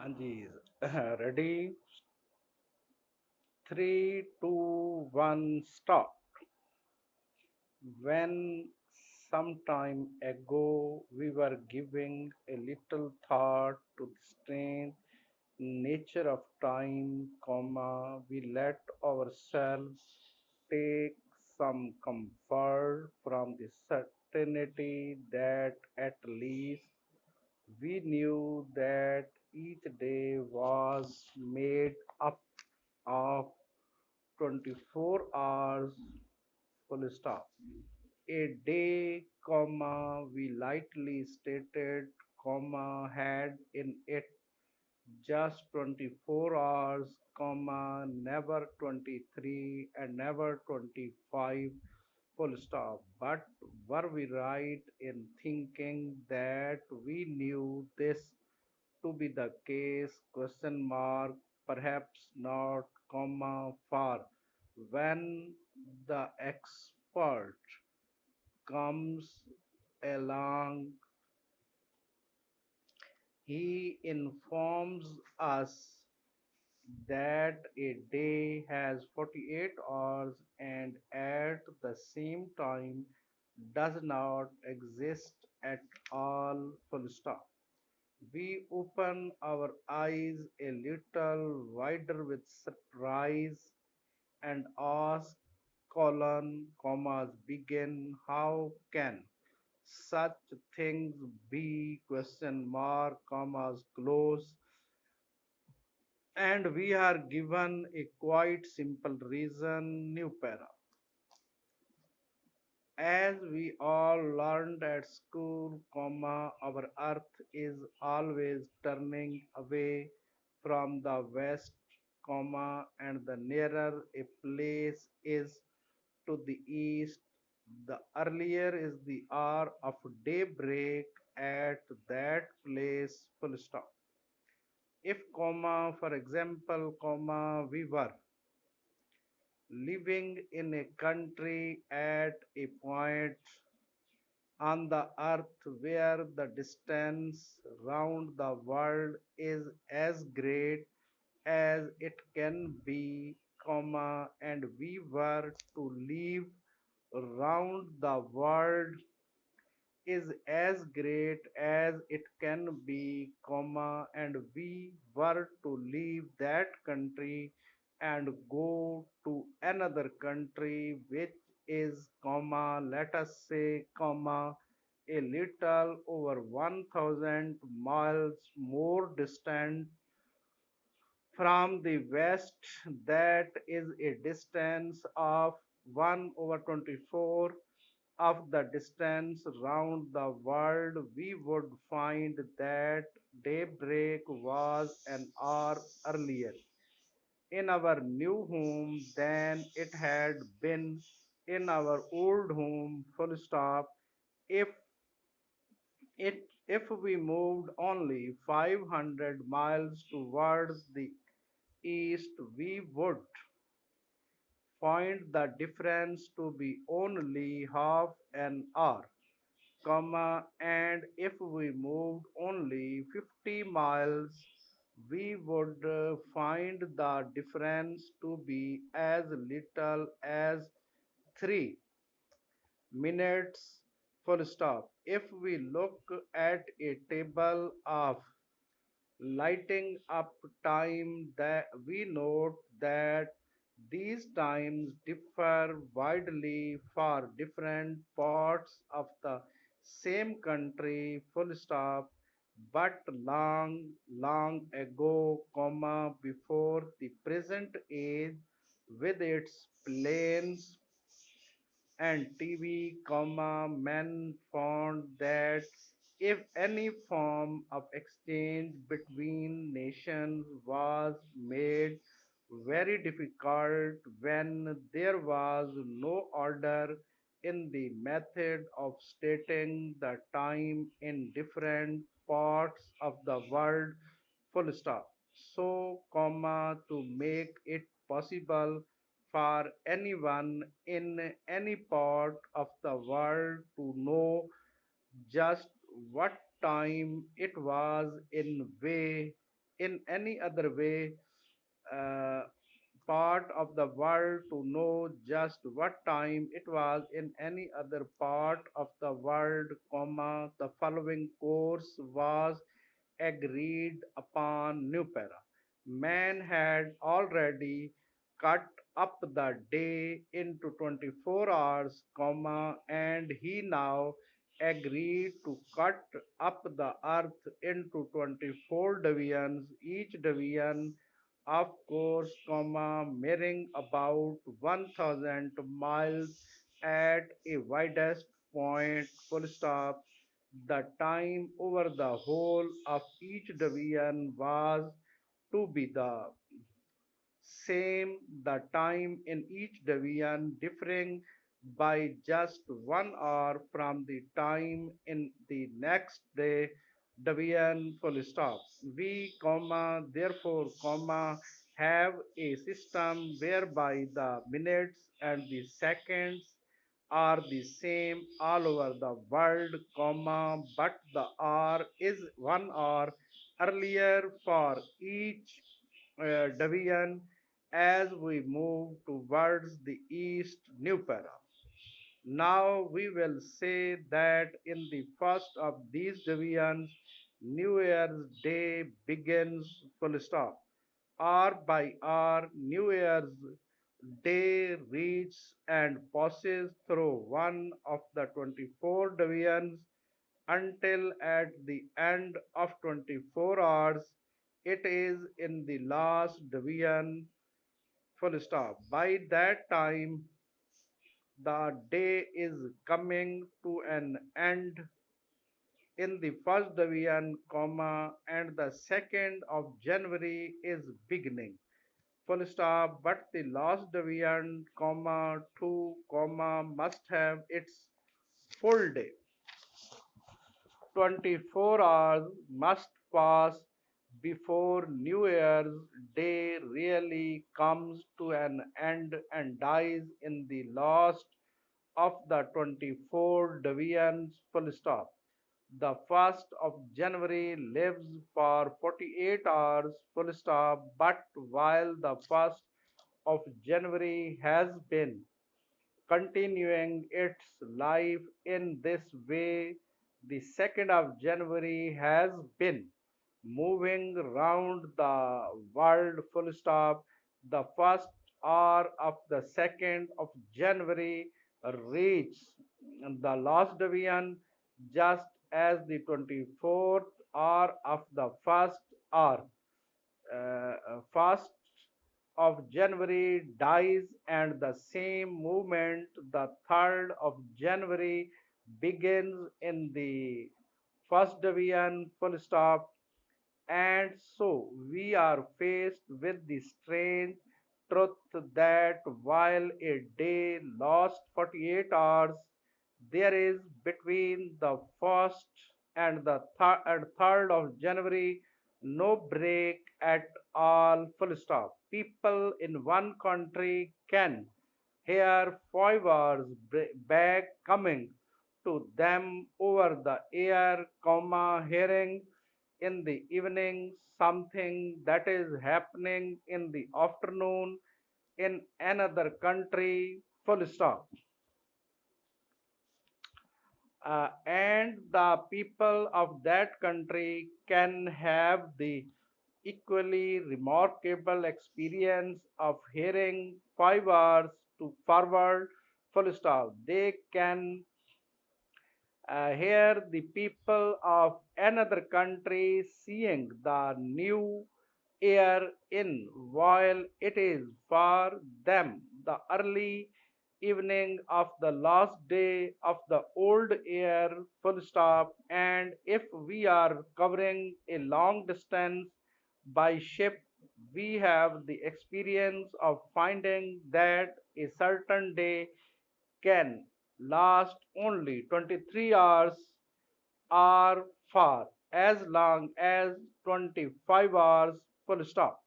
Anji, ready? Three, two, one, stop. When some time ago we were giving a little thought to the strange nature of time, we let ourselves take some comfort from the certainty that at least we knew that each day was made up of 24 hours full stop. A day, we lightly stated, had in it just 24 hours, never 23 and never 25 full stop. But were we right in thinking that we knew this to be the case? Question mark. Perhaps not, far. When the expert comes along, he informs us that a day has 48 hours and at the same time does not exist at all, full stop. We open our eyes a little wider with surprise and ask begin, how can such things be, question mark, commas close, and we are given a quite simple reason, new para. As we all learned at school, our earth is always turning away from the west, and the nearer a place is to the east, the earlier is the hour of daybreak at that place, full stop. If, for example, we were living in a country at a point on the earth where the distance round the world is as great as it can be, and we were to live round the world is as great as it can be, and we were to leave that country and go to another country which is, let us say, a little over 1000 miles more distant from the west, that is a distance of 1 over 24 of the distance round the world, we would find that daybreak was an hour earlier in our new home than it had been in our old home, full stop. If if we moved only 500 miles towards the east, we would find the difference to be only half an hour, and if we moved only 50 miles, we would find the difference to be as little as 3 minutes, full stop. If we look at a table of lighting up time, that we note that these times differ widely for different parts of the same country, full stop. But long ago, before the present age with its planes and TV, men found that if any form of exchange between nations was made very difficult when there was no order in the method of stating the time in different parts of the world, full stop. So, to make it possible for anyone in any part of the world to know just what time it was in way in any other way uh, part of the world to know just what time it was in any other part of the world, comma, the following course was agreed upon new para. Man had already cut up the day into 24 hours, comma, and he now agreed to cut up the earth into 24 divisions, each division of course, comma, measuring about 1000 miles at a widest point, full stop. The time over the whole of each division was to be the same, the time in each division differing by just 1 hour from the time in the next day division full stop. We, comma, therefore, comma, have a system whereby the minutes and the seconds are the same all over the world, comma, but the hour is 1 hour earlier for each division as we move towards the east new para. Now we will say that in the first of these divisions, New Year's Day begins full stop. Hour by hour, New Year's Day reaches and passes through one of the 24 divisions until at the end of 24 hours it is in the last division full stop. By that time, the day is coming to an end in the first division, comma, and the 2nd of January is beginning. Full stop, but the last division, comma, 2, comma, must have its full day. 24 hours must pass before New Year's Day really comes to an end and dies in the last of the 24 divisions full stop. The 1st of January lives for 48 hours full stop, but while the 1st of January has been continuing its life in this way, the 2nd of January has been moving round the world full stop. The first hour of the 2nd of January reaches the last division just as the 24th hour of the first hour. 1st of January dies and the same movement, the 3rd of January, begins in the first division full stop. And so we are faced with the strange truth that while a day lasts 48 hours, there is between the 1st and the 3rd of January no break at all, full stop. People in one country can hear 5 hours back coming to them over the air, comma, hearing in the evening something that is happening in the afternoon in another country, full stop. And the people of that country can have the equally remarkable experience of hearing 5 hours to forward, full stop. They can here the people of another country seeing the new year in while it is for them the early evening of the last day of the old year, full stop. And if we are covering a long distance by ship, we have the experience of finding that a certain day can last only 23 hours or for as long as 25 hours, full stop.